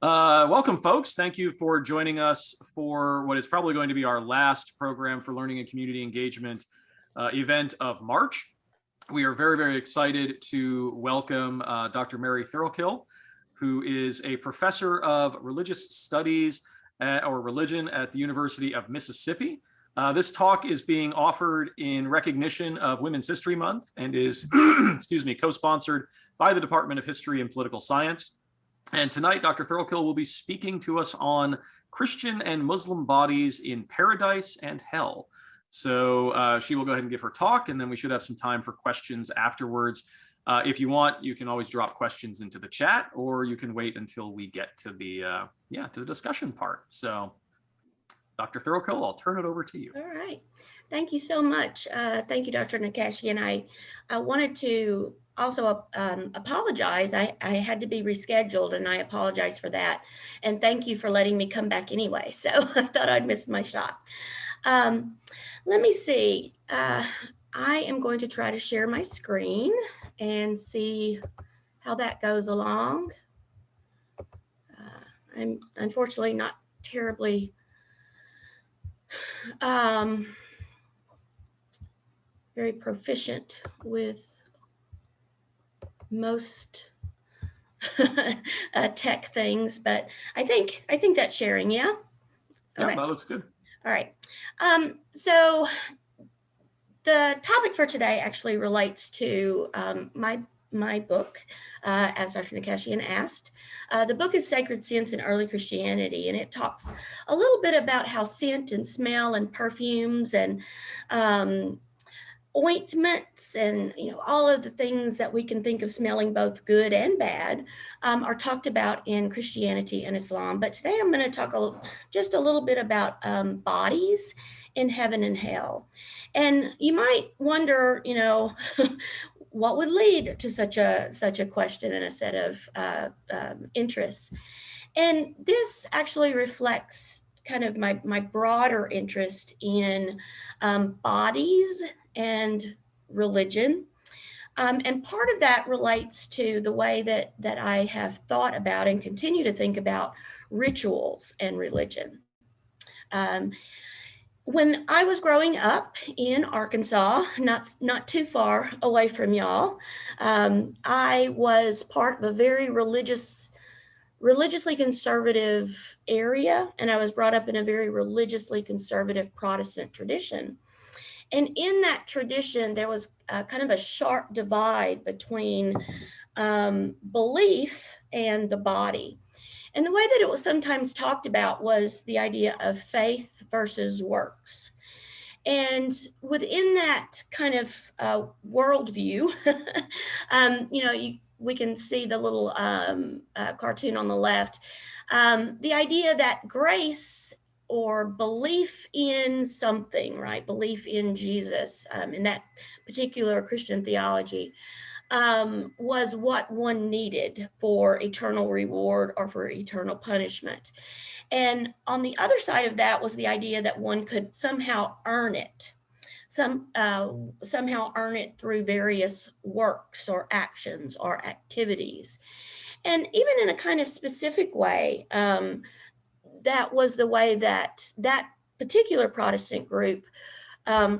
Welcome, folks. Thank you for joining us for what is probably going to be our last program for learning and community engagement event of March. We are very, very excited to welcome Dr. Mary Thurlkill, who is a professor of religious studies or religion at the University of Mississippi. This talk is being offered in recognition of Women's History Month and is, excuse me, co-sponsored by the Department of History and Political Science. And tonight, Dr. Thurlkill will be speaking to us on Christian and Muslim bodies in paradise and hell. So she will go ahead and give her talk, and then we should have some time for questions afterwards. If you want, you can always drop questions into the chat, or you can wait until we get to the discussion part. So, Dr. Thurlkill, I'll turn it over to you. All right. Thank you so much. Thank you, Dr. Nakashi. And I wanted to also apologize. I had to be rescheduled, and I apologize for that. And thank you for letting me come back anyway. So I thought I'd missed my shot. Let me see. I am going to try to share my screen and see how that goes along. I'm unfortunately not terribly very proficient with most tech things, but I think that's sharing. Yeah. Yeah, okay. That looks good. All right. So the topic for today actually relates to my book, as Dr. Nakashi asked. The book is Sacred Scents in Early Christianity, and it talks a little bit about how scent and smell and perfumes and ointments and all of the things that we can think of smelling both good and bad are talked about in Christianity and Islam. But today I'm going to talk just a little bit about bodies in heaven and hell. And you might wonder, what would lead to such a question and a set of interests. And this actually reflects kind of my broader interest in bodies and religion. And part of that relates to the way that I have thought about and continue to think about rituals and religion. When I was growing up in Arkansas, not too far away from y'all, I was part of a very religiously conservative area, and I was brought up in a very religiously conservative Protestant tradition. And in that tradition, there was kind of a sharp divide between belief and the body. And the way that it was sometimes talked about was the idea of faith versus works. And within that kind of worldview, we can see the little cartoon on the left, the idea that grace or belief in something, right? Belief in Jesus, in that particular Christian theology, was what one needed for eternal reward or for eternal punishment. And on the other side of that was the idea that one could somehow earn it, somehow earn it through various works or actions or activities. And even in a kind of specific way, that was the way that particular Protestant group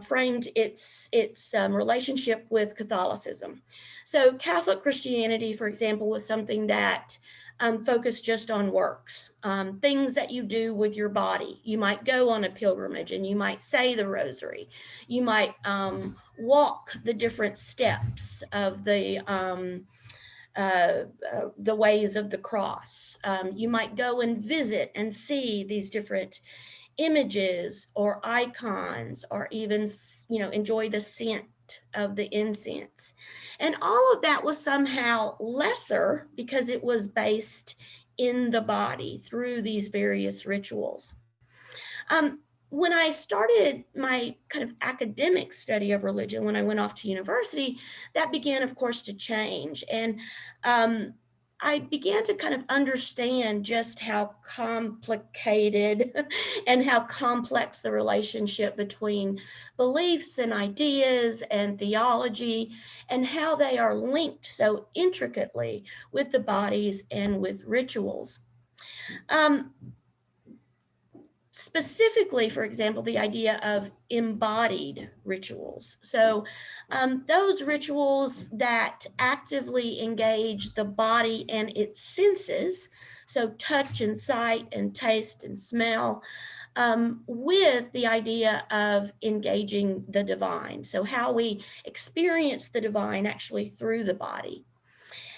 framed its relationship with Catholicism. So Catholic Christianity, for example, was something that focused just on works, things that you do with your body. You might go on a pilgrimage and you might say the rosary. You might walk the different steps of the ways of the cross. You might go and visit and see these different images or icons, or even enjoy the scent of the incense. And all of that was somehow lesser because it was based in the body through these various rituals. When I started my kind of academic study of religion, when I went off to university, that began, of course, to change. And I began to kind of understand just how complicated and how complex the relationship between beliefs and ideas and theology, and how they are linked so intricately with the bodies and with rituals. Specifically, for example, the idea of embodied rituals. So those rituals that actively engage the body and its senses, so touch and sight and taste and smell, with the idea of engaging the divine. So how we experience the divine actually through the body.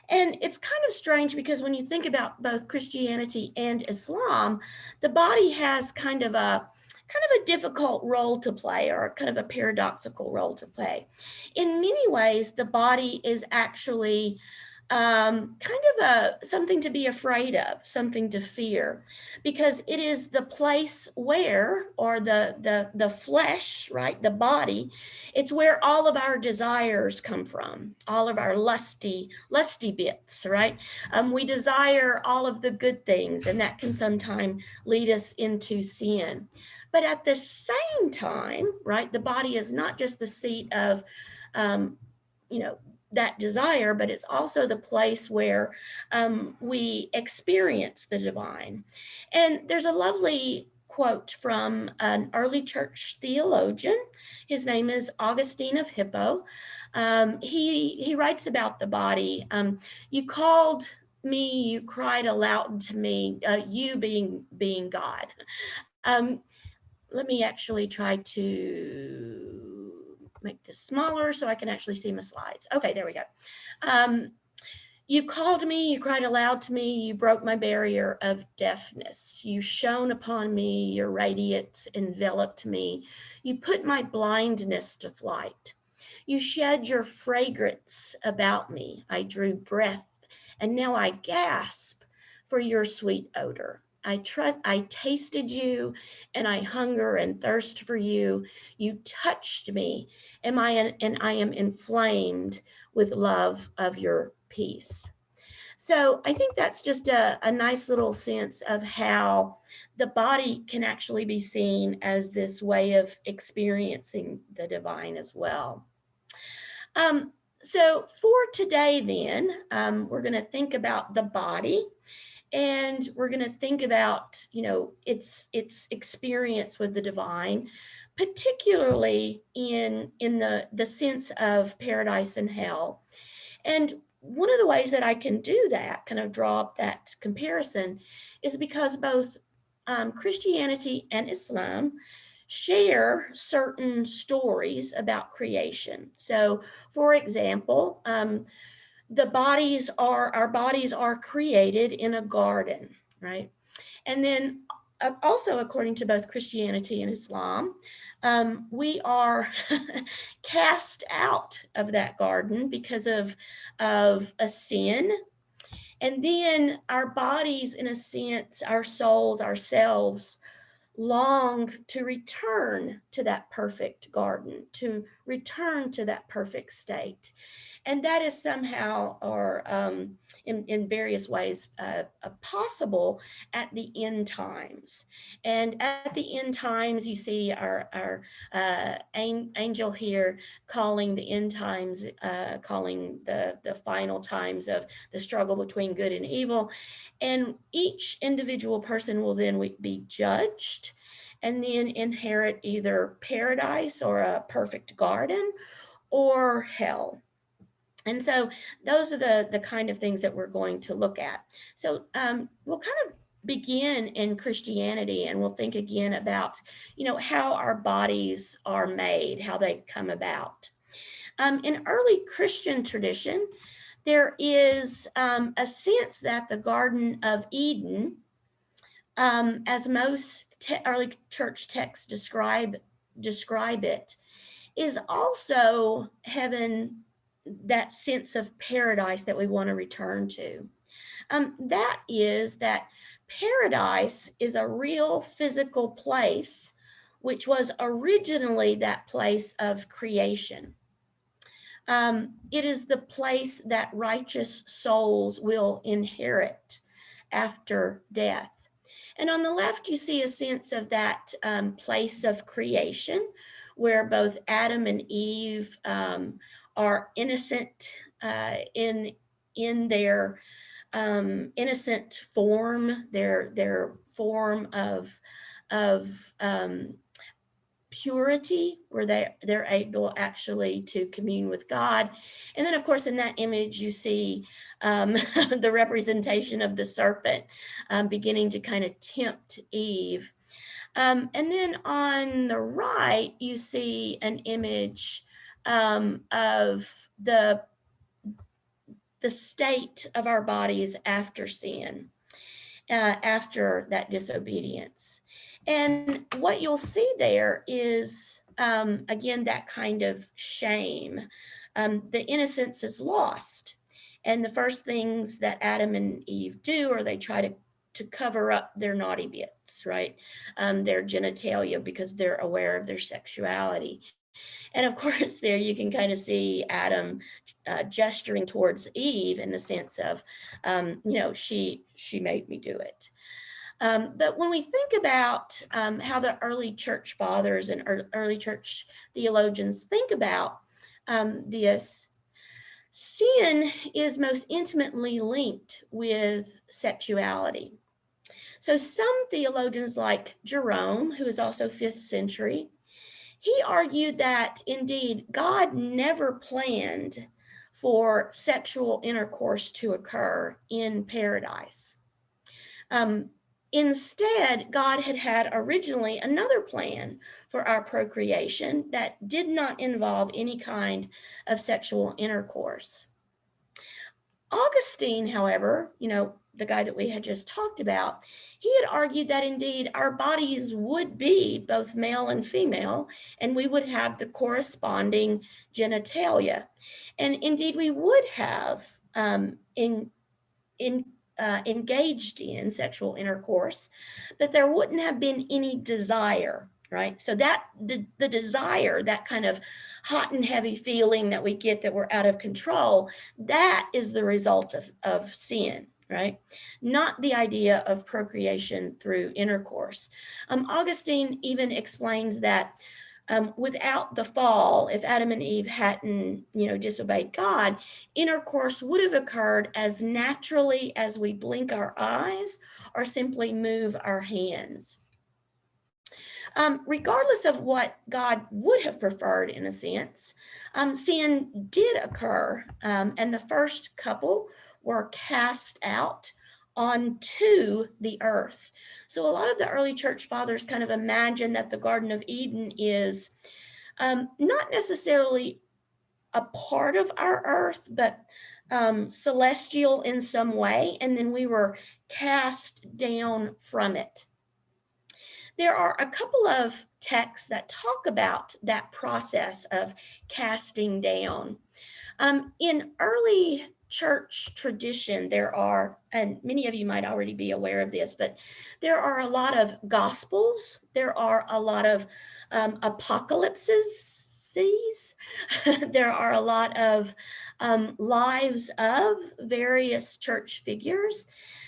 And it's kind of strange because when you think about both Christianity and Islam, the body has kind of a difficult role to play, or kind of a paradoxical role to play. In many ways, the body is actually kind of something to be afraid of, something to fear, because it is the place where, or the flesh, right, the body, it's where all of our desires come from, all of our lusty bits, right? We desire all of the good things, and that can sometimes lead us into sin. But at the same time, right, the body is not just the seat of, you know, that desire, but it's also the place where we experience the divine. And there's a lovely quote from an early church theologian. His name is Augustine of Hippo. He writes about the body. You called me, you cried aloud to me, you being God. Let me actually try to make this smaller so I can actually see my slides. Okay, there we go. You called me, you cried aloud to me, you broke my barrier of deafness. You shone upon me, your radiance enveloped me. You put my blindness to flight. You shed your fragrance about me. I drew breath, and now I gasp for your sweet odor. I tasted you, and I hunger and thirst for you. You touched me, and I am inflamed with love of your peace. So I think that's just a nice little sense of how the body can actually be seen as this way of experiencing the divine as well. So for today then, we're going to think about the body, and we're going to think about, its experience with the divine, particularly in the sense of paradise and hell. And one of the ways that I can do that, kind of draw up that comparison, is because both Christianity and Islam share certain stories about creation. So, for example, our bodies are created in a garden, right? And then also, according to both Christianity and Islam, we are cast out of that garden because of a sin. And then our bodies, in a sense, our souls, ourselves, long to return to that perfect garden, to return to that perfect state. And that is somehow, or in various ways, possible at the end times. And at the end times, you see our angel here calling the end times, calling the final times of the struggle between good and evil. And each individual person will then be judged and then inherit either paradise, or a perfect garden, or hell. And so those are the kind of things that we're going to look at. So we'll kind of begin in Christianity, and we'll think again about, how our bodies are made, how they come about. In early Christian tradition, there is a sense that the Garden of Eden, as most early church texts describe it, is also heaven, that sense of paradise that we want to return to. That is that paradise is a real physical place, which was originally that place of creation. It is the place that righteous souls will inherit after death. And on the left, you see a sense of that place of creation, where both Adam and Eve are innocent in their innocent form, their form of purity, where they're able actually to commune with God. And then, of course, in that image, you see the representation of the serpent beginning to kind of tempt Eve. And then on the right, you see an image of the state of our bodies after sin, after that disobedience. And what you'll see there is, again, that kind of shame. The innocence is lost. And the first things that Adam and Eve do are they try to cover up their naughty bits, right? Their genitalia, because they're aware of their sexuality. And of course, there you can kind of see Adam gesturing towards Eve in the sense of, she made me do it. But when we think about how the early church fathers and early church theologians think about this, sin is most intimately linked with sexuality. So some theologians like Jerome, who is also 5th century, he argued that indeed God never planned for sexual intercourse to occur in paradise. Instead, God had originally another plan for our procreation that did not involve any kind of sexual intercourse. Augustine, however, the guy that we had just talked about, he had argued that indeed our bodies would be both male and female, and we would have the corresponding genitalia. And indeed, we would have engaged in sexual intercourse, but there wouldn't have been any desire, right? So that the desire, that kind of hot and heavy feeling that we get that we're out of control, that is the result of sin, right? Not the idea of procreation through intercourse. Augustine even explains that without the fall, if Adam and Eve hadn't, disobeyed God, intercourse would have occurred as naturally as we blink our eyes or simply move our hands. Regardless of what God would have preferred, in a sense, sin did occur, and the first couple were cast out onto the earth. So a lot of the early church fathers kind of imagine that the Garden of Eden is not necessarily a part of our earth, but celestial in some way, and then we were cast down from it. There are a couple of texts that talk about that process of casting down. In early church tradition, there are, and many of you might already be aware of this, but there are a lot of gospels. There are a lot of apocalypses. There are a lot of lives of various church figures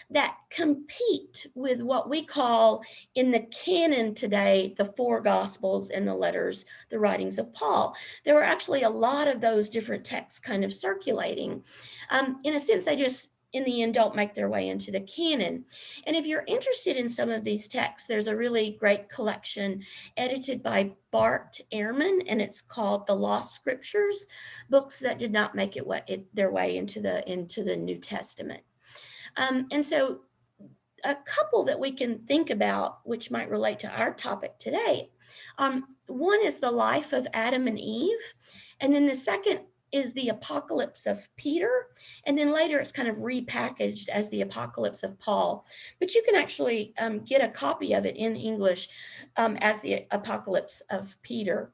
that compete with what we call in the canon today, the 4 Gospels and the letters, the writings of Paul. There were actually a lot of those different texts kind of circulating. In a sense, they just, in the end, don't make their way into the canon. And if you're interested in some of these texts, there's a really great collection edited by Bart Ehrman, and it's called The Lost Scriptures, books that did not make their way into the New Testament. And so a couple that we can think about, which might relate to our topic today. One is the life of Adam and Eve. And then the second is the apocalypse of Peter. And then later it's kind of repackaged as the apocalypse of Paul. But you can actually get a copy of it in English as the apocalypse of Peter.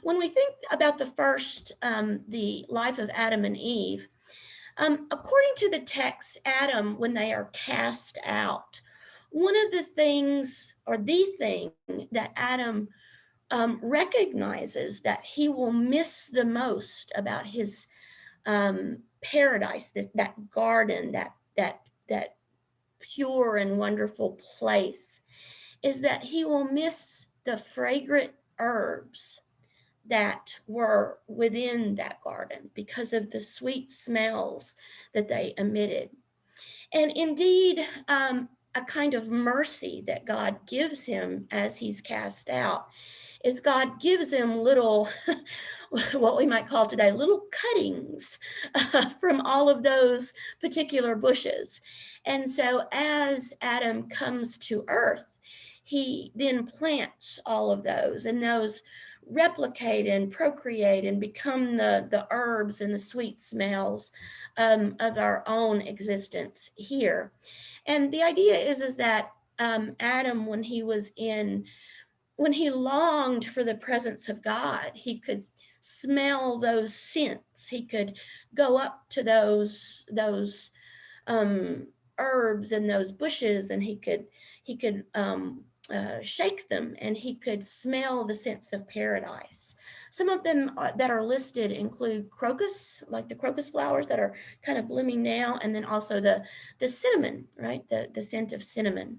When we think about the first, the life of Adam and Eve, according to the text, Adam, when they are cast out, one of the things, or the thing that Adam recognizes that he will miss the most about his paradise, that garden, that pure and wonderful place, is that he will miss the fragrant herbs that were within that garden because of the sweet smells that they emitted. And indeed, a kind of mercy that God gives him as he's cast out is God gives him little, what we might call today, little cuttings from all of those particular bushes. And so as Adam comes to earth, he then plants all of those, and those replicate and procreate and become the herbs and the sweet smells of our own existence here. And the idea is that Adam, when he longed for the presence of God, he could smell those scents. He could go up to those herbs and those bushes, and he could shake them, and he could smell the scents of paradise. Some of them that are listed include crocus, like the crocus flowers that are kind of blooming now, and then also the cinnamon, right? The scent of cinnamon.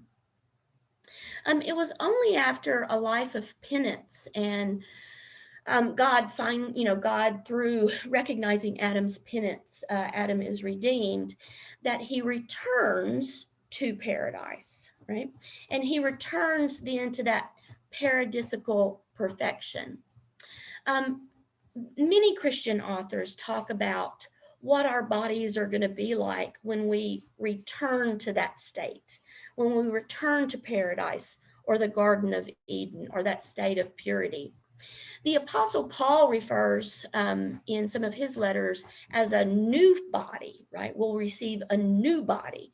It was only after a life of penance and God through recognizing Adam's penance, Adam is redeemed, that he returns to paradise, right? And he returns then to that paradisical perfection. Many Christian authors talk about what our bodies are going to be like when we return to that state, when we return to paradise or the Garden of Eden or that state of purity. The Apostle Paul refers in some of his letters as a new body, right? We'll receive a new body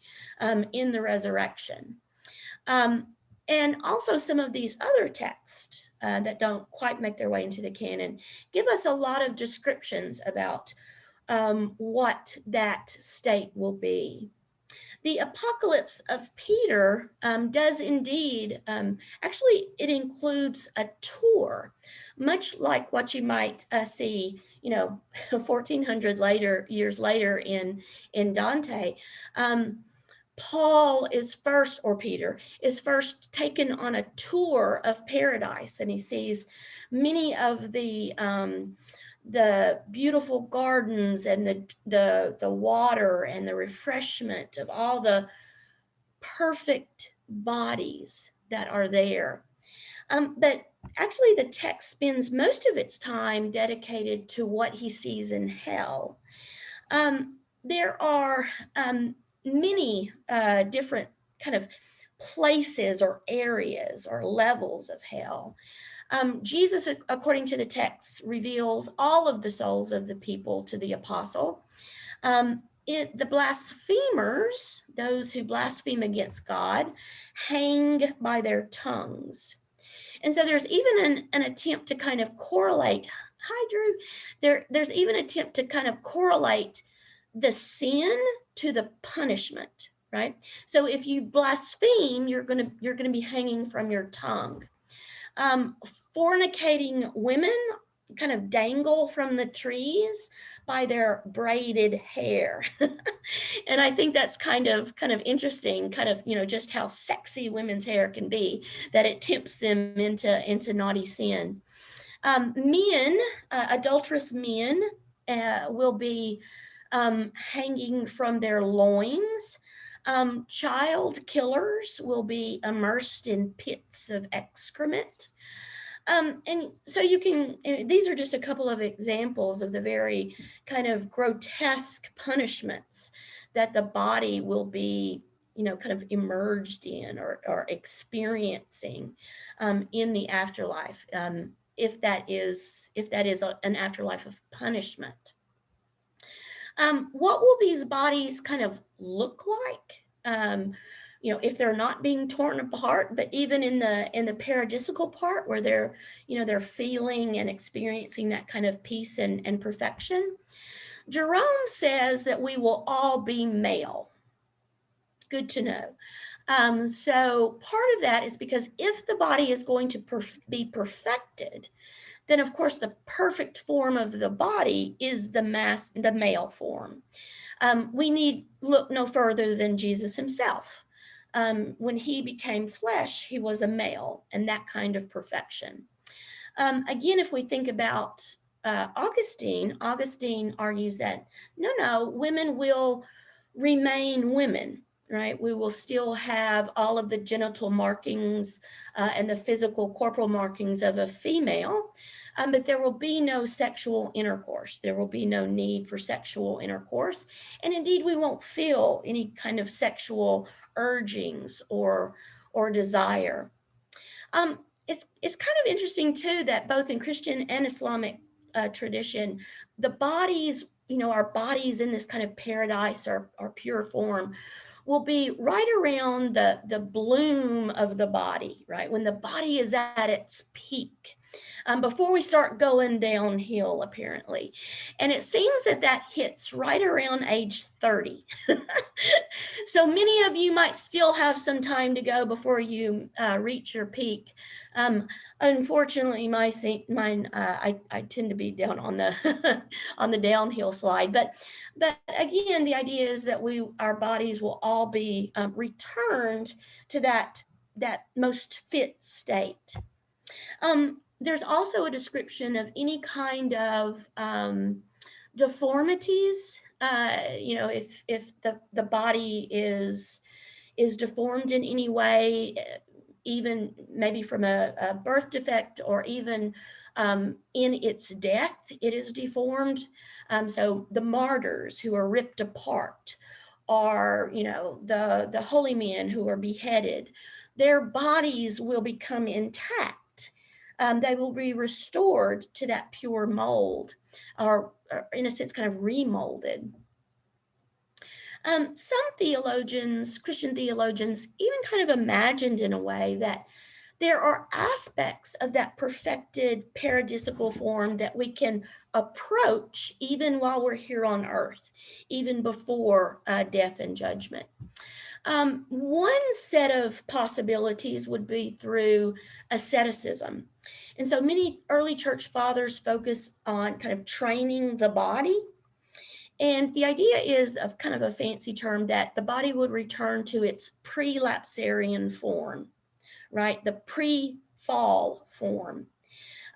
in the resurrection. And also some of these other texts that don't quite make their way into the canon give us a lot of descriptions about what that state will be. The Apocalypse of Peter does indeed, actually, it includes a tour, much like what you might see, 1400 years later in Dante. Paul is first, or Peter, is first taken on a tour of paradise, and he sees many of the beautiful gardens and the water and the refreshment of all the perfect bodies that are there. But actually the text spends most of its time dedicated to what he sees in hell. There are many different kind of places or areas or levels of hell. Jesus, according to the text, reveals all of the souls of the people to the apostle. The blasphemers, those who blaspheme against God, hang by their tongues. And so there's even an attempt to kind of correlate. Hi, Drew. There's even an attempt to kind of correlate the sin to the punishment, right? So if you blaspheme, you're gonna be hanging from your tongue. Fornicating women kind of dangle from the trees by their braided hair. And I think that's kind of interesting, just how sexy women's hair can be, that it tempts them into naughty sin. Men, adulterous men will be hanging from their loins. Child killers will be immersed in pits of excrement. And so these are just a couple of examples of the very kind of grotesque punishments that the body will be, kind of emerged in or experiencing in the afterlife, if that is an afterlife of punishment. What will these bodies kind of look like? If they're not being torn apart, but even in the paradisical part where they're feeling and experiencing that kind of peace and perfection. Jerome says that we will all be male. Good to know. So part of that is because if the body is going to be perfected, then of course the perfect form of the body is the male form. We need look no further than Jesus himself. When he became flesh, he was a male, and that kind of perfection. Again, if we think about Augustine argues that no, women will remain women. right? We will still have all of the genital markings and the physical corporal markings of a female, but there will be no sexual intercourse. There will be no need for sexual intercourse. And indeed, we won't feel any kind of sexual urgings or desire. It's kind of interesting too that both in Christian and Islamic tradition, the bodies, our bodies in this kind of paradise or pure form will be right around the bloom of the body, right? When the body is at its peak, before we start going downhill, apparently. And it seems that hits right around age 30. So many of you might still have some time to go before you reach your peak. Unfortunately, mine, I tend to be down on the on the downhill slide. But again, the idea is that our bodies will all be returned to that most fit state. There's also a description of any kind of deformities. If the body is deformed in any way, even maybe from a birth defect or even in its death, it is deformed. So the martyrs who are ripped apart, or the holy men who are beheaded, their bodies will become intact. They will be restored to that pure mold, or in a sense, kind of remolded. Some theologians, Christian theologians, even kind of imagined in a way that there are aspects of that perfected paradisical form that we can approach even while we're here on earth, even before death and judgment. One set of possibilities would be through asceticism. And so many early church fathers focus on kind of training the body. And the idea is of kind of a fancy term that the body would return to its prelapsarian form, right? The pre-fall form.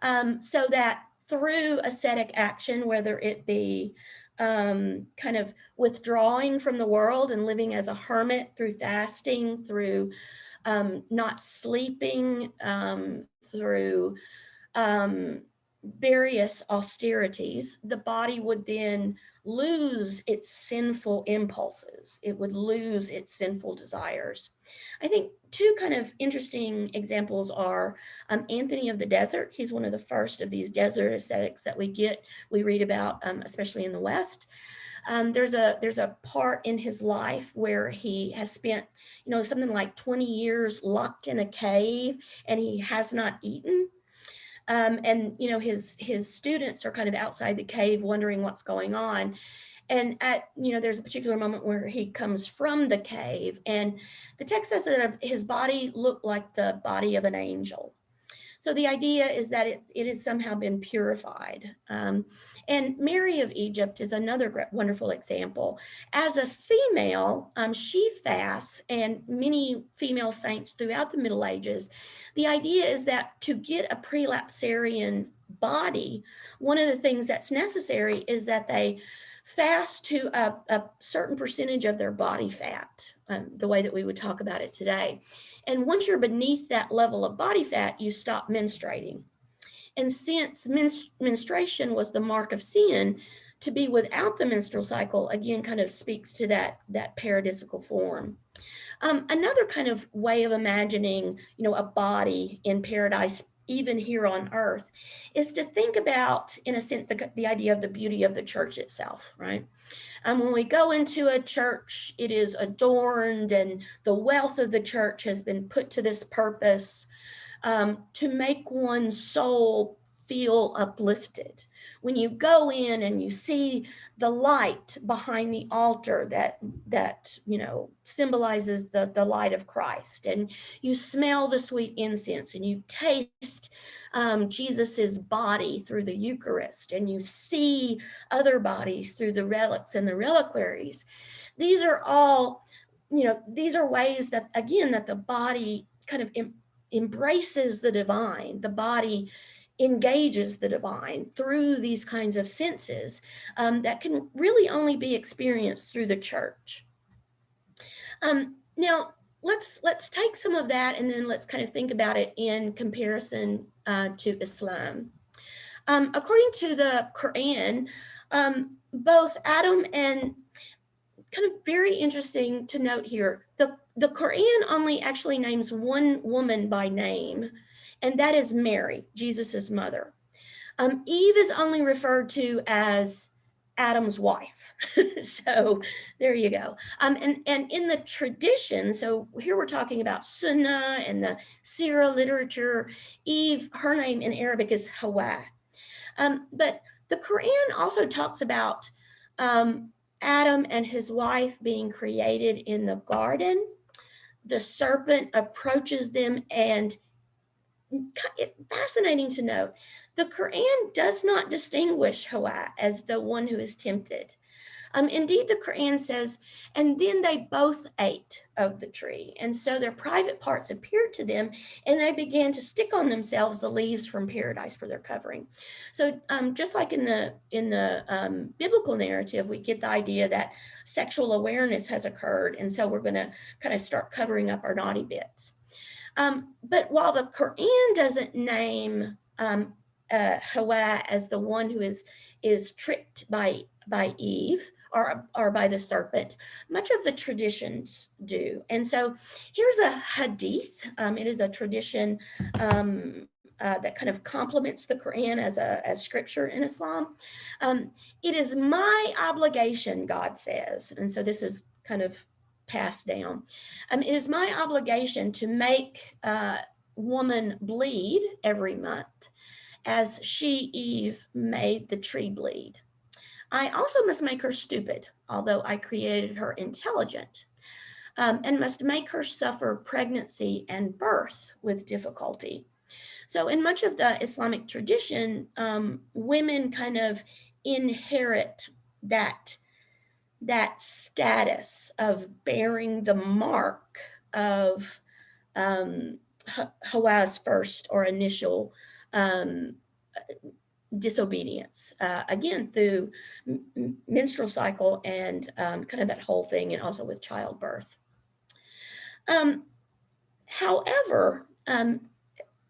So that through ascetic action, whether it be kind of withdrawing from the world and living as a hermit, through fasting, through not sleeping, through various austerities, the body would then lose its sinful impulses. It would lose its sinful desires. I think two kind of interesting examples are Anthony of the Desert. He's one of the first of these desert ascetics that we read about, especially in the West. There's a part in his life where he has spent, something like 20 years locked in a cave, and he has not eaten. And his students are kind of outside the cave wondering what's going on. And there's a particular moment where he comes from the cave, and the text says that his body looked like the body of an angel. So the idea is that it has somehow been purified. And Mary of Egypt is another wonderful example. As a female, she fasts, and many female saints throughout the Middle Ages. The idea is that to get a prelapsarian body, one of the things that's necessary is that they fast to a certain percentage of their body fat, the way that we would talk about it today. And once you're beneath that level of body fat, you stop menstruating. And since menstruation was the mark of sin, to be without the menstrual cycle, again, kind of speaks to that paradisical form. Another kind of way of imagining, a body in paradise, even here on earth, is to think about, in a sense, the idea of the beauty of the church itself, right? When we go into a church, it is adorned, and the wealth of the church has been put to this purpose, to make one's soul feel uplifted. When you go in and you see the light behind the altar that symbolizes the light of Christ, and you smell the sweet incense, and you taste Jesus's body through the Eucharist, and you see other bodies through the relics and the reliquaries. These are all, these are ways that, again, that the body kind of embraces the divine. The body engages the divine through these kinds of senses that can really only be experienced through the church. Now, let's take some of that and then let's kind of think about it in comparison to Islam. According to the Quran, both Adam and kind of very interesting to note here, the Quran only actually names one woman by name, and that is Mary, Jesus's mother. Eve is only referred to as Adam's wife. So there you go. And in the tradition, so here we're talking about Sunnah and the Sirah literature, Eve, her name in Arabic is Hawa. But the Quran also talks about Adam and his wife being created in the garden. The serpent approaches them, and fascinating to note, the Quran does not distinguish Hawa as the one who is tempted. Indeed, the Quran says, and then they both ate of the tree. And so their private parts appeared to them, and they began to stick on themselves the leaves from paradise for their covering. So just like in the biblical narrative, we get the idea that sexual awareness has occurred. And so we're going to kind of start covering up our naughty bits. But while the Quran doesn't name Hawa as the one who is tricked by Eve or by the serpent, much of the traditions do. And so here's a hadith. It is a tradition that kind of complements the Quran as scripture in Islam. It is my obligation, God says, and so this is kind of passed down. It is my obligation to make woman bleed every month as she, Eve, made the tree bleed. I also must make her stupid, although I created her intelligent, and must make her suffer pregnancy and birth with difficulty. So in much of the Islamic tradition, women kind of inherit that status of bearing the mark of Hawa's first or initial disobedience, again, through menstrual cycle and kind of that whole thing, and also with childbirth. However, in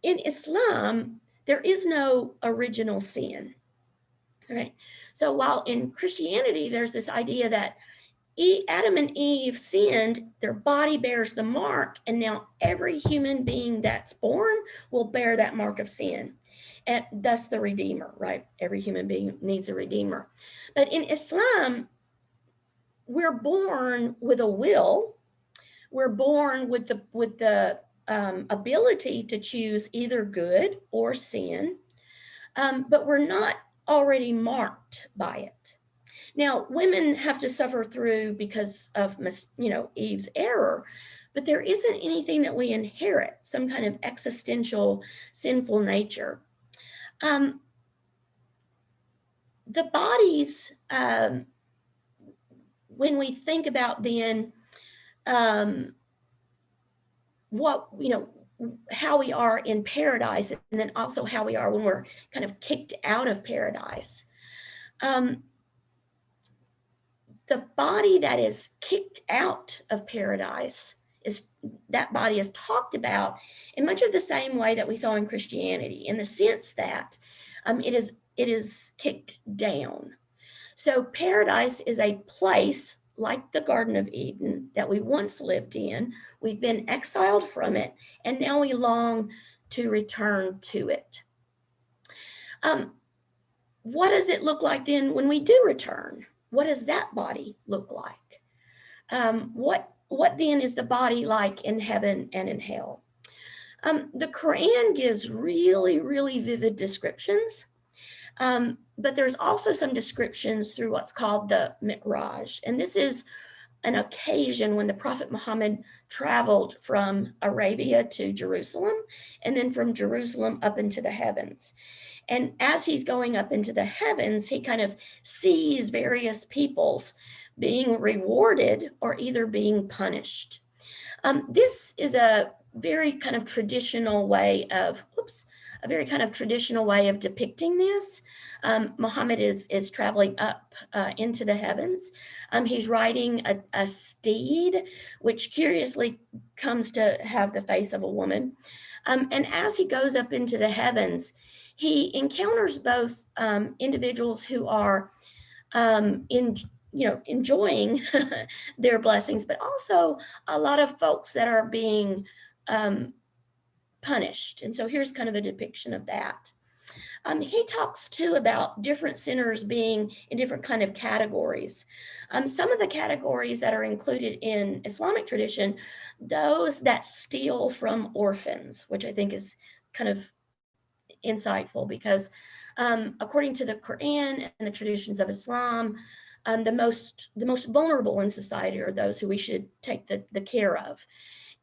Islam, there is no original sin. All right. So while in Christianity, there's this idea that Adam and Eve sinned, their body bears the mark, and now every human being that's born will bear that mark of sin. And thus the Redeemer, right? Every human being needs a Redeemer. But in Islam, we're born with a will. We're born with the ability to choose either good or sin, but we're not already marked by it. Now, women have to suffer through because of, Eve's error, but there isn't anything that we inherit, some kind of existential sinful nature. The bodies, when we think about then how we are in paradise, and then also how we are when we're kind of kicked out of paradise. The body that is kicked out of paradise that body is talked about in much of the same way that we saw in Christianity, in the sense that it is kicked down. So paradise is a place like the Garden of Eden that we once lived in. We've been exiled from it, and now we long to return to it. What does it look like then when we do return? What does that body look like? What then is the body like in heaven and in hell? The Quran gives really, really vivid descriptions, but there's also some descriptions through what's called the Mi'raj. And this is an occasion when the Prophet Muhammad traveled from Arabia to Jerusalem, and then from Jerusalem up into the heavens. And as he's going up into the heavens, he kind of sees various peoples being rewarded or either being punished. This is a very kind of traditional way of, a very kind of traditional way of depicting this. Muhammad is traveling up into the heavens. He's riding a steed, which curiously comes to have the face of a woman. And as he goes up into the heavens, he encounters both individuals who are enjoying their blessings, but also a lot of folks that are being punished. And so here's kind of a depiction of that. He talks too about different sinners being in different kind of categories. Some of the categories that are included in Islamic tradition, those that steal from orphans, which I think is kind of insightful because according to the Quran and the traditions of Islam, the most vulnerable in society are those who we should take the care of.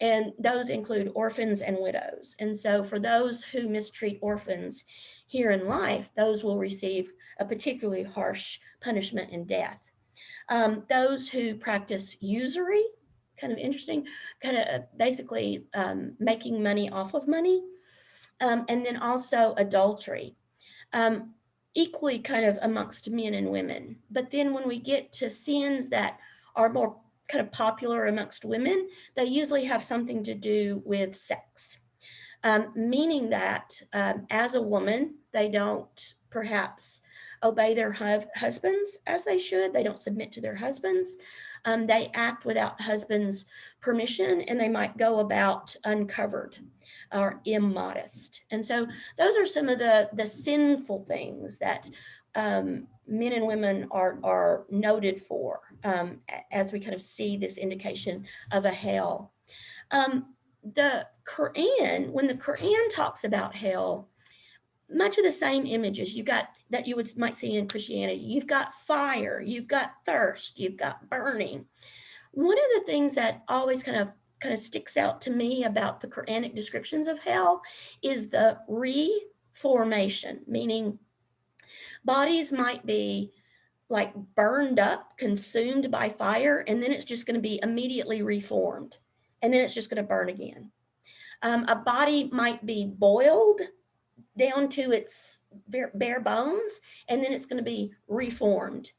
And those include orphans and widows. And so for those who mistreat orphans here in life, those will receive a particularly harsh punishment in death. Those who practice usury, kind of interesting, kind of basically making money off of money. And then also adultery, equally kind of amongst men and women. But then when we get to sins that are more kind of popular amongst women, they usually have something to do with sex, meaning that as a woman, they don't perhaps obey their husbands as they should. They don't submit to their husbands. They act without husbands' permission, and they might go about uncovered or immodest. And so those are some of the sinful things that men and women are noted for as we kind of see this indication of a hell. The Quran, when the Quran talks about hell, much of the same images you got that you might see in Christianity. You've got fire, you've got thirst, you've got burning. One of the things that always kind of sticks out to me about the Quranic descriptions of hell is the reformation, meaning bodies might be like burned up, consumed by fire, and then it's just going to be immediately reformed, and then it's just going to burn again. A body might be boiled down to its bare bones, and then it's going to be reformed,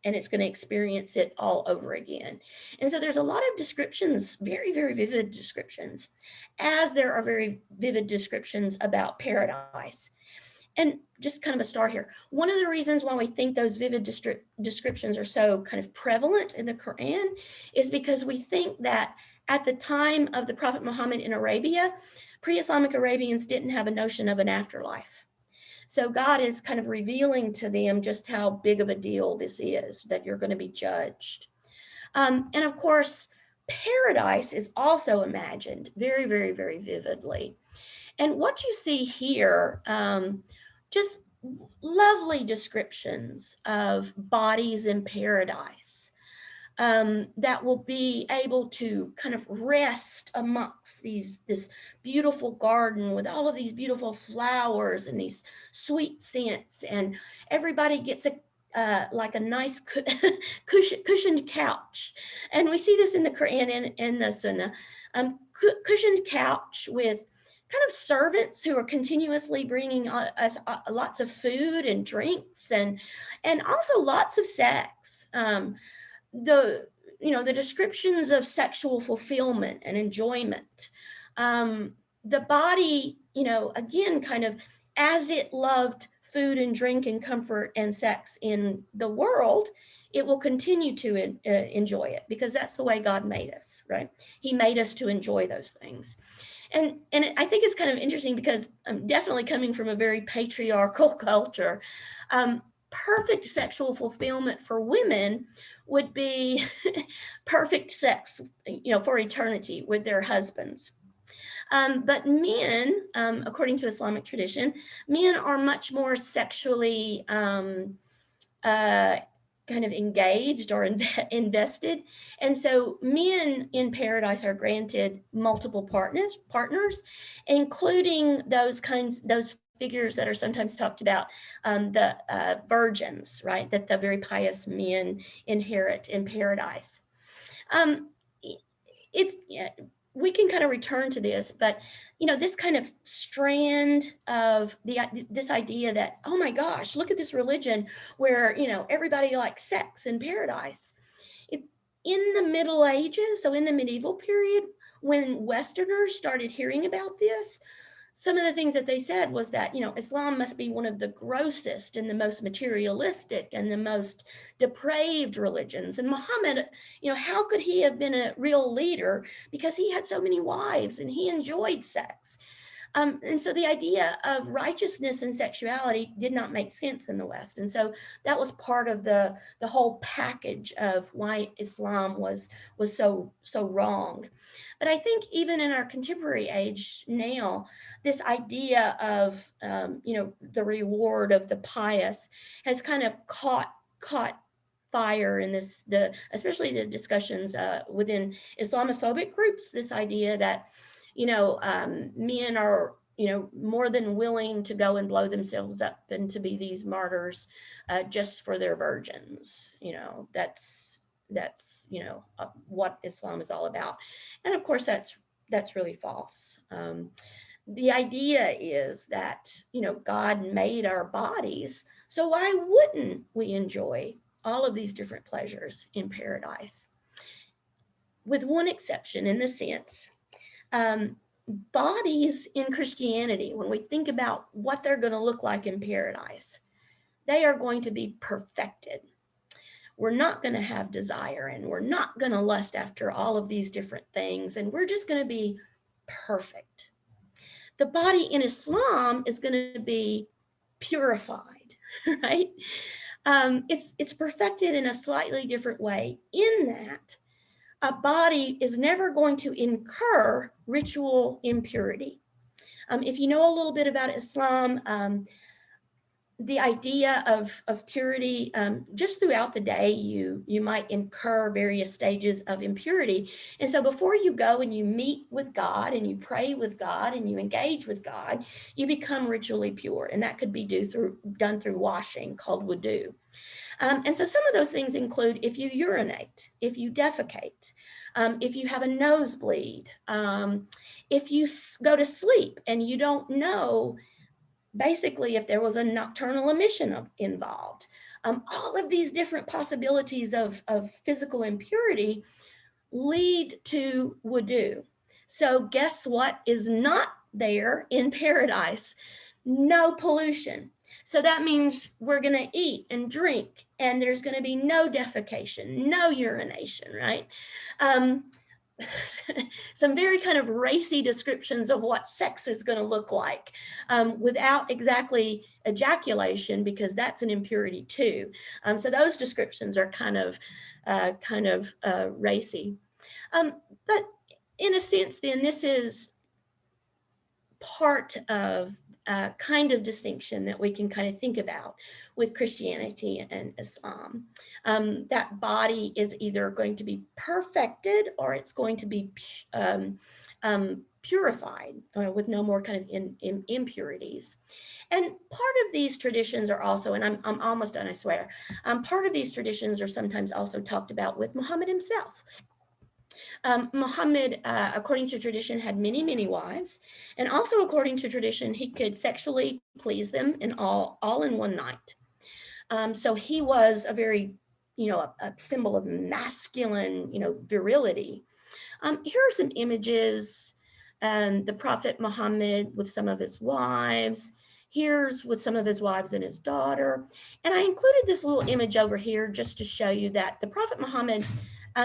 and it's going to experience it all over again. And so there's a lot of descriptions, very, very vivid descriptions, as there are very vivid descriptions about paradise. And just kind of a star here. One of the reasons why we think those vivid descriptions are so kind of prevalent in the Quran is because we think that at the time of the Prophet Muhammad in Arabia, pre-Islamic Arabians didn't have a notion of an afterlife. So God is kind of revealing to them just how big of a deal this is, that you're going to be judged. And of course, paradise is also imagined very, very, very vividly. And what you see here, just lovely descriptions of bodies in paradise that will be able to kind of rest amongst this beautiful garden with all of these beautiful flowers and these sweet scents, and everybody gets like a nice cushioned couch. And we see this in the Quran and the Sunnah, cushioned couch with kind of servants who are continuously bringing us lots of food and drinks, and also lots of sex. The descriptions of sexual fulfillment and enjoyment. The body, again, kind of as it loved food and drink and comfort and sex in the world, it will continue to enjoy it, because that's the way God made us, right? He made us to enjoy those things. And I think it's kind of interesting because I'm definitely coming from a very patriarchal culture. Perfect sexual fulfillment for women would be perfect sex, for eternity with their husbands. But men, according to Islamic tradition, men are much more sexually kind of engaged or invested. And so men in paradise are granted multiple partners, including those figures that are sometimes talked about, the virgins, right? That the very pious men inherit in paradise. we can kind of return to this, but this kind of strand of this idea that, oh my gosh, look at this religion where everybody likes sex in paradise. In the Middle Ages, so in the medieval period, when Westerners started hearing about this, some of the things that they said was that, Islam must be one of the grossest and the most materialistic and the most depraved religions. And Muhammad, how could he have been a real leader? Because he had so many wives and he enjoyed sex. And so the idea of righteousness and sexuality did not make sense in the West. And so that was part of the whole package of why Islam was so wrong. But I think even in our contemporary age now, this idea of the reward of the pious has kind of caught fire in especially the discussions within Islamophobic groups. This idea that men are more than willing to go and blow themselves up and to be these martyrs just for their virgins. That's what Islam is all about. And of course that's really false. The idea is that God made our bodies, so why wouldn't we enjoy all of these different pleasures in paradise? With one exception, in the sense, bodies in Christianity, when we think about what they're going to look like in paradise, they are going to be perfected. We're not going to have desire, and we're not going to lust after all of these different things, and we're just going to be perfect. The body in Islam is going to be purified, right? It's perfected in a slightly different way, in that a body is never going to incur ritual impurity. If you know a little bit about Islam, the idea of purity, just throughout the day, you might incur various stages of impurity. And so before you go and you meet with God and you pray with God and you engage with God, you become ritually pure. And that could be done through washing, called wudu. And so some of those things include if you urinate, if you defecate, if you have a nosebleed, if you go to sleep and you don't know basically if there was a nocturnal emission involved. All of these different possibilities of physical impurity lead to wudu. So guess what is not there in paradise? No pollution. So that means we're going to eat and drink, and there's going to be no defecation, no urination, right? Some very kind of racy descriptions of what sex is going to look like, without exactly ejaculation, because that's an impurity too. So those descriptions are kind of racy. But in a sense, then, this is part of a kind of distinction that we can kind of think about with Christianity and Islam. That body is either going to be perfected or it's going to be purified with no more kind of impurities. And part of these traditions are also, and I'm almost done, I swear, part of these traditions are sometimes also talked about with Muhammad himself. Muhammad, according to tradition, had many, many wives. And also according to tradition, he could sexually please them in all in one night. So he was a very, a symbol of masculine, virility. Here are some images. The Prophet Muhammad with some of his wives. Here's with some of his wives and his daughter. And I included this little image over here just to show you that the Prophet Muhammad,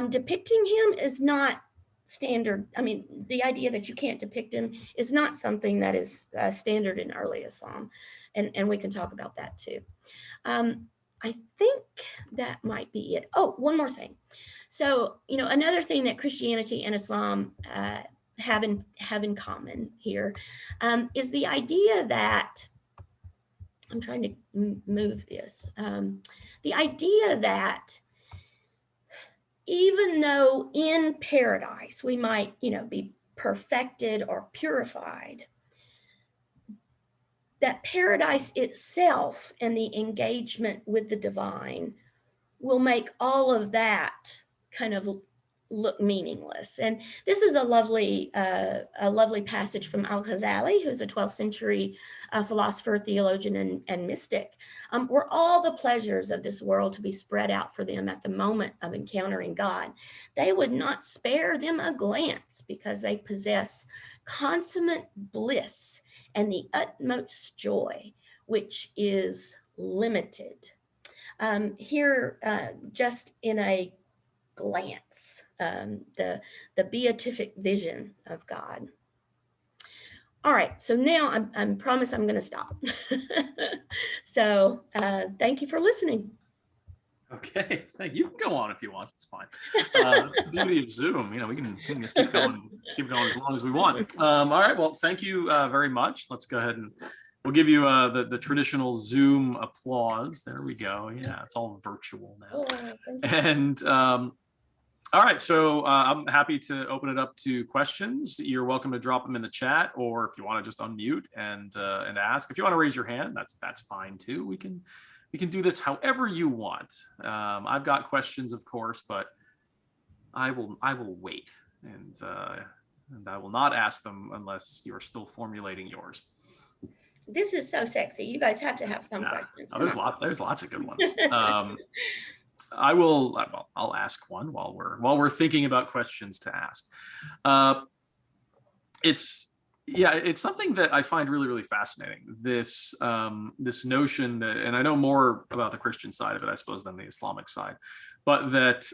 depicting him is not standard. I mean, the idea that you can't depict him is not something that is standard in early Islam. And we can talk about that too. I think that might be it. Oh, one more thing. So, another thing that Christianity and Islam have in common here is the idea that, I'm trying to move this, the idea that even though in paradise we might, be perfected or purified, that paradise itself and the engagement with the divine will make all of that kind of look meaningless. And this is a lovely passage from Al-Ghazali, who's a 12th century philosopher, theologian, and mystic. Were all the pleasures of this world to be spread out for them at the moment of encountering God, they would not spare them a glance, because they possess consummate bliss and the utmost joy, which is limited. Here, just in a glance, the beatific vision of God. All right, so now I promise I'm going to stop. So thank you for listening. Okay, thank you. Go on if you want. It's fine. That's the beauty of Zoom. We can just keep going as long as we want. All right. Well, thank you very much. Let's go ahead and we'll give you the traditional Zoom applause. There we go. Yeah, it's all virtual now. Oh, and all right, so I'm happy to open it up to questions. You're welcome to drop them in the chat, or if you want to just unmute and ask. If you want to raise your hand, that's fine too. We can do this however you want. I've got questions, of course, but I will wait, and I will not ask them unless you're still formulating yours. This is so sexy. You guys have to have some questions. Oh, there's lots of good ones. I'll ask one while we're thinking about questions to ask. It's something that I find really, really fascinating. This notion that, and I know more about the Christian side of it, I suppose, than the Islamic side, but that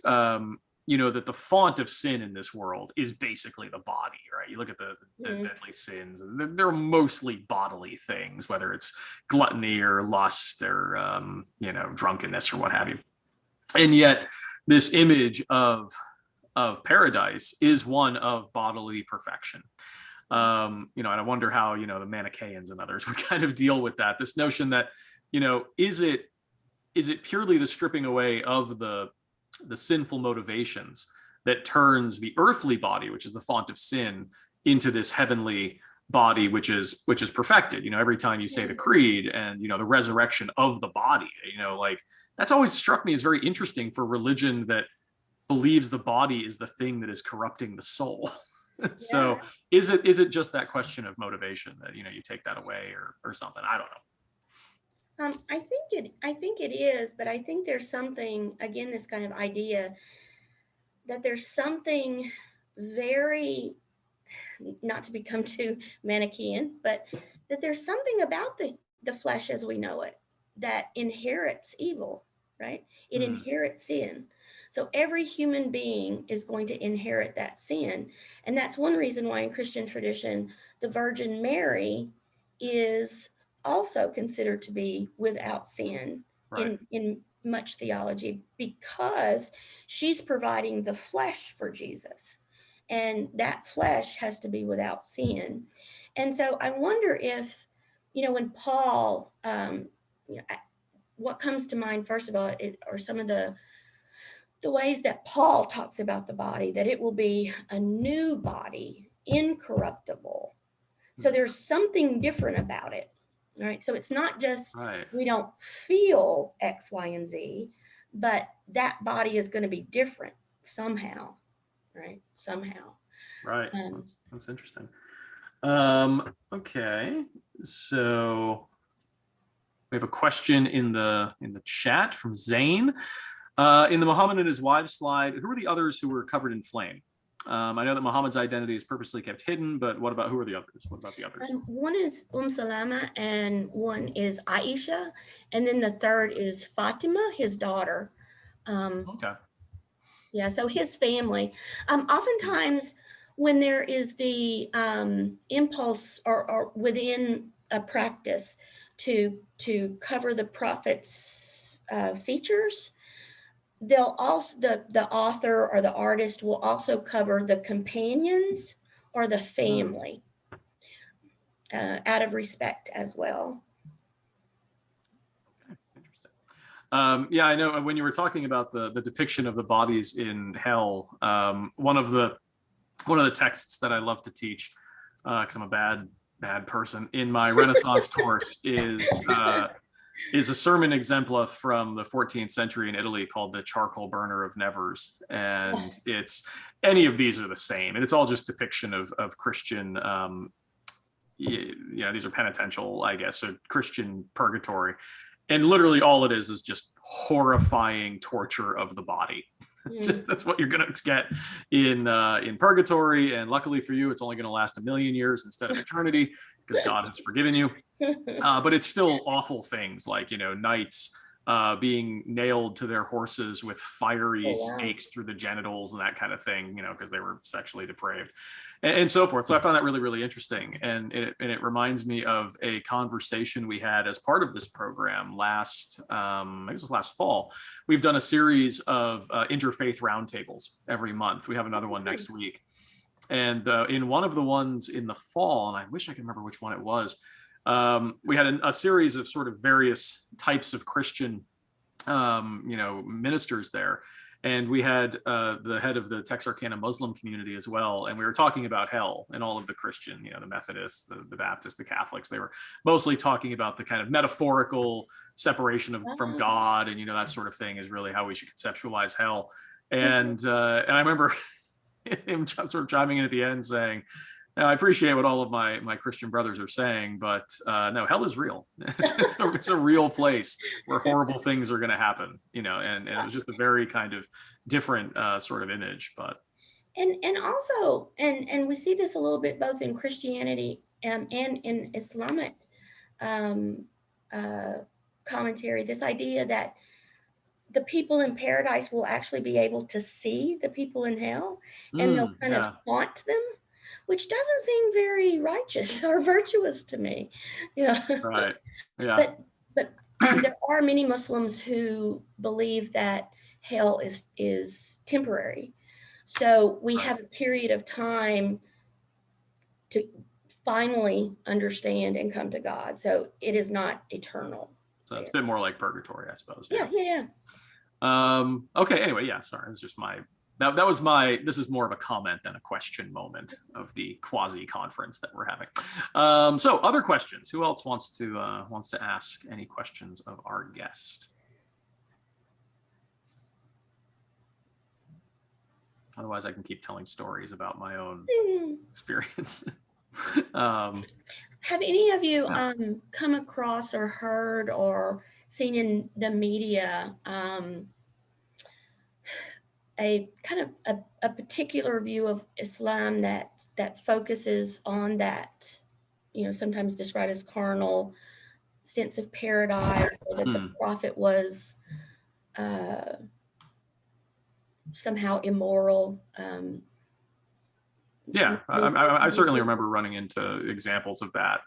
that the font of sin in this world is basically the body, right? You look at the deadly sins, and they're mostly bodily things, whether it's gluttony or lust or drunkenness or what have you. And yet this image of paradise is one of bodily perfection. And I wonder how, the Manichaeans and others would kind of deal with that. This notion that, is it purely the stripping away of the sinful motivations that turns the earthly body, which is the font of sin, into this heavenly body, which is perfected? Every time you say the creed and, the resurrection of the body, that's always struck me as very interesting for religion that believes the body is the thing that is corrupting the soul. So is it just that question of motivation that, you take that away or something? I don't know. I think it is, but I think there's something, again, this kind of idea that there's something very, not to become too Manichaean, but that there's something about the flesh as we know it that inherits evil, right? It inherits sin. So every human being is going to inherit that sin. And that's one reason why in Christian tradition, the Virgin Mary is also considered to be without sin, right, in much theology, because she's providing the flesh for Jesus. And that flesh has to be without sin. And so I wonder if, when Paul, what comes to mind, first of all, are some of the ways that Paul talks about the body, that it will be a new body, incorruptible. So there's something different about it, right? So it's not just we don't feel X, Y, and Z, but that body is going to be different somehow, right? Somehow. Right. That's interesting. Okay. So we have a question in the chat from Zane. In the Muhammad and his wives slide, who are the others who were covered in flame? I know that Muhammad's identity is purposely kept hidden, but who are the others? What about the others? One is Salama and one is Aisha, and then the third is Fatima, his daughter. Okay. Yeah, so his family. Oftentimes when there is the impulse or within a practice to cover the prophet's features, they'll also, the author or the artist will also cover the companions or the family out of respect as well. Okay, interesting. Yeah, I know when you were talking about the depiction of the bodies in hell, one of the texts that I love to teach, because I'm a bad person, in my Renaissance course is is a sermon exempla from the 14th century in Italy called the Charcoal Burner of Nevers. And it's, any of these are the same. And it's all just depiction of Christian, these are penitential, I guess, so Christian purgatory. And literally all it is just horrifying torture of the body. That's what you're going to get in purgatory. And luckily for you, it's only going to last 1,000,000 years instead of eternity, because God has forgiven you. But it's still awful things like, knights being nailed to their horses with fiery stakes through the genitals and that kind of thing, because they were sexually depraved and so forth. So I found that really, really interesting. And it reminds me of a conversation we had as part of this program I think it was last fall. We've done a series of interfaith roundtables every month. We have another one next week. And in one of the ones in the fall, and I wish I could remember which one it was, we had a series of sort of various types of Christian, ministers there. And we had the head of the Texarkana Muslim community as well. And we were talking about hell and all of the Christian, the Methodists, the Baptists, the Catholics. They were mostly talking about the kind of metaphorical separation from God. And, that sort of thing is really how we should conceptualize hell. And I remember him sort of chiming in at the end saying, I appreciate what all of my Christian brothers are saying, but no, hell is real. It's a real place where horrible things are going to happen, and it was just a very kind of different sort of image. But and also, and we see this a little bit both in Christianity and in Islamic commentary, this idea that the people in paradise will actually be able to see the people in hell, and they'll kind of haunt them, which doesn't seem very righteous or virtuous to me. Right. Yeah. But there are many Muslims who believe that hell is temporary. So we have a period of time to finally understand and come to God. So it is not eternal. So it's a bit more like purgatory, I suppose. Yeah. Okay. Anyway, sorry. It was just this is more of a comment than a question moment of the quasi conference that we're having. So other questions. Who else wants to ask any questions of our guest? Otherwise, I can keep telling stories about my own experience. Have any of you come across or heard or seen in the media a kind of a particular view of Islam that focuses on that, sometimes described as carnal sense of paradise, or that the prophet was somehow immoral? I certainly remember running into examples of that.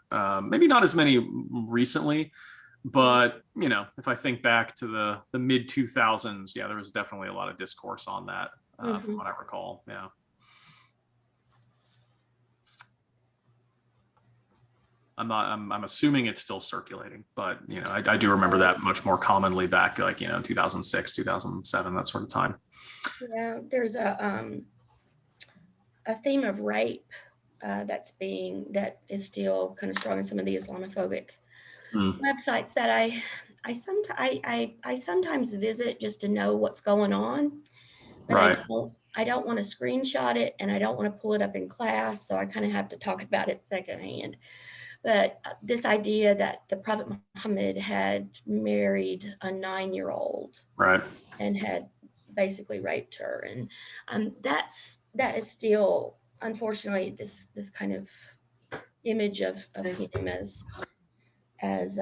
Maybe not as many recently, but if I think back to the mid 2000s, there was definitely a lot of discourse on that, from what I recall. Yeah. I'm assuming it's still circulating, but I do remember that much more commonly back, like 2006, 2007, that sort of time. Yeah, there's a theme of rape that is still kind of strong in some of the Islamophobic websites that I sometimes visit just to know what's going on, but right. I don't want to screenshot it, and I don't want to pull it up in class, so I kind of have to talk about it secondhand. But this idea that the Prophet Muhammad had married a 9-year-old, right, and had basically raped her, and that is still, unfortunately, this kind of image of him as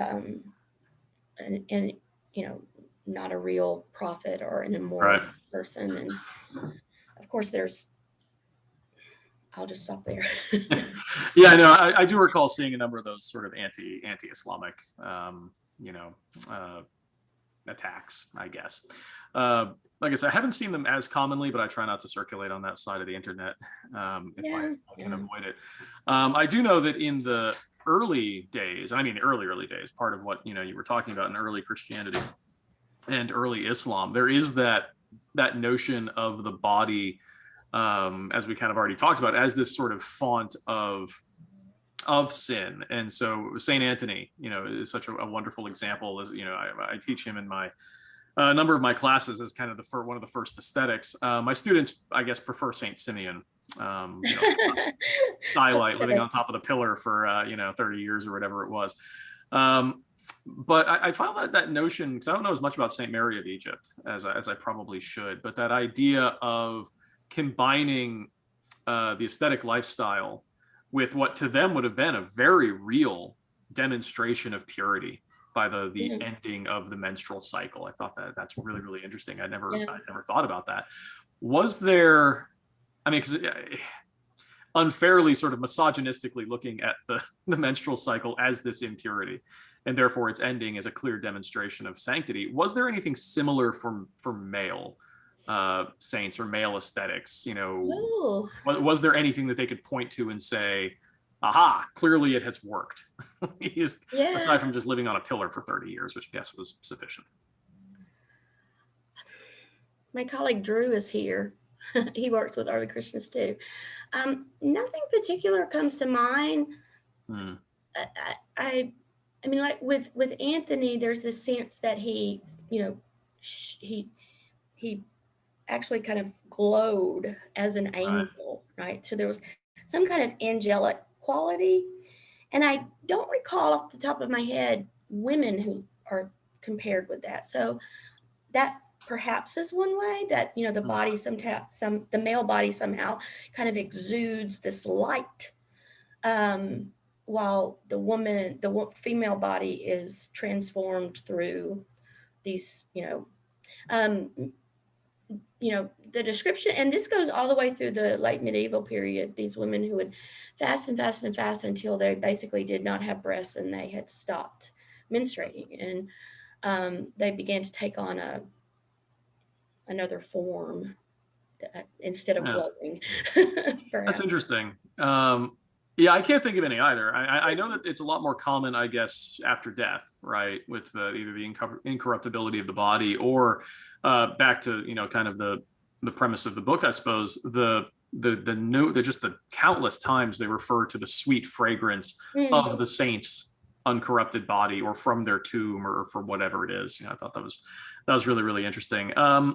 not a real prophet or an immoral person. And of course I'll just stop there. Yeah, no, I do recall seeing a number of those sort of anti-Islamic attacks, I guess. Like I said, I haven't seen them as commonly, but I try not to circulate on that side of the internet if I can avoid it. I do know that in the early days, early days, part of what you were talking about in early Christianity and early Islam, there is that notion of the body, as we kind of already talked about, as this sort of font of of sin. And so Saint Anthony, is such a wonderful example. As I teach him in my a number of my classes as kind of one of the first aesthetics. My students, I guess, prefer Saint Simeon. Stylite living on top of the pillar for 30 years or whatever it was. But I found that notion, because I don't know as much about Saint Mary of Egypt as I probably should, but that idea of combining the aesthetic lifestyle with what to them would have been a very real demonstration of purity by the ending of the menstrual cycle. I thought that's really, really interesting. I never thought about that. Was there, because unfairly sort of misogynistically looking at the menstrual cycle as this impurity, and therefore its ending is a clear demonstration of sanctity. Was there anything similar for male saints or male aesthetics? Was there anything that they could point to and say, aha, clearly it has worked? Aside from just living on a pillar for 30 years, which I guess was sufficient. My colleague Drew is here. He works with early Christians too. Nothing particular comes to mind. I mean, like with Anthony, there's this sense that he actually kind of glowed as an angel, right? So there was some kind of angelic quality. And I don't recall off the top of my head women who are compared with that. So that perhaps is one way that, the body the male body somehow kind of exudes this light, while the female body is transformed through these, the description, and this goes all the way through the late medieval period, these women who would fast and fast and fast until they basically did not have breasts and they had stopped menstruating, and they began to take on another form instead of glowing. That's interesting. I can't think of any either. I know that it's a lot more common, I guess, after death, right? With either the incorruptibility of the body or back to, kind of the premise of the book, I suppose, the just the countless times they refer to the sweet fragrance of the saint's uncorrupted body or from their tomb or for whatever it is. I thought that was really, really interesting. All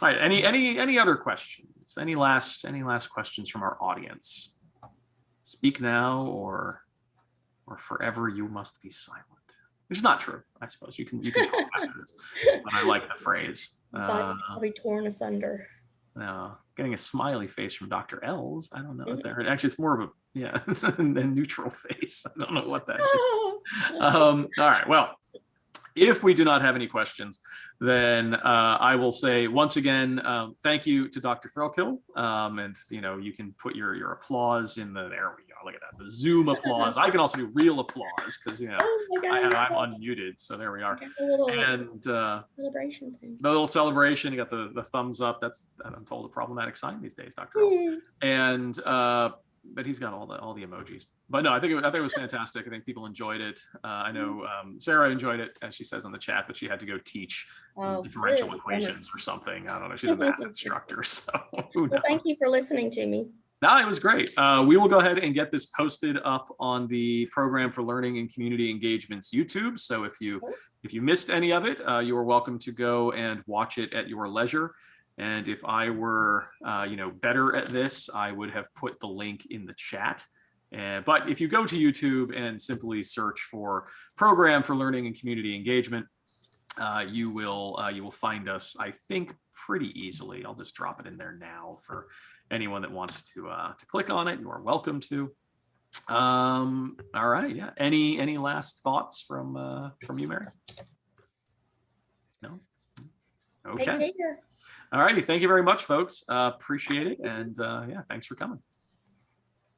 right. Any other questions? Any last questions from our audience? Speak now or forever you must be silent. Which is not true, I suppose. You can talk after this. But I like the phrase. I'll be torn asunder. Getting a smiley face from Dr. Els. I don't know what that. Actually, it's more of it's a neutral face. I don't know what that is. All right. Well, if we do not have any questions, then I will say once again, thank you to Dr. Thurlkill. And you can put your applause in there we go. Look at that, the Zoom applause. I can also do real applause because I'm unmuted. So there we are. And celebration thing. The little celebration. You got the thumbs up. That's, I'm told, a problematic sign these days, Dr. Els. And but he's got all the emojis. But no, I think it was fantastic. I think people enjoyed it. I know Sarah enjoyed it, as she says in the chat, but she had to go teach differential equations or something. I don't know. She's a math instructor, so who knows? Well, thank you for listening to me. No, it was great. We will go ahead and get this posted up on the Program for Learning and Community Engagement's YouTube. So if you missed any of it, you are welcome to go and watch it at your leisure. And if I were, better at this, I would have put the link in the chat. But if you go to YouTube and simply search for Program for Learning and Community Engagement, you will find us, I think, pretty easily. I'll just drop it in there now for anyone that wants to click on it. You are welcome to. All right. Yeah. Any last thoughts from you, Mary? No. Okay. All righty. Thank you very much, folks. Appreciate it. And thanks for coming.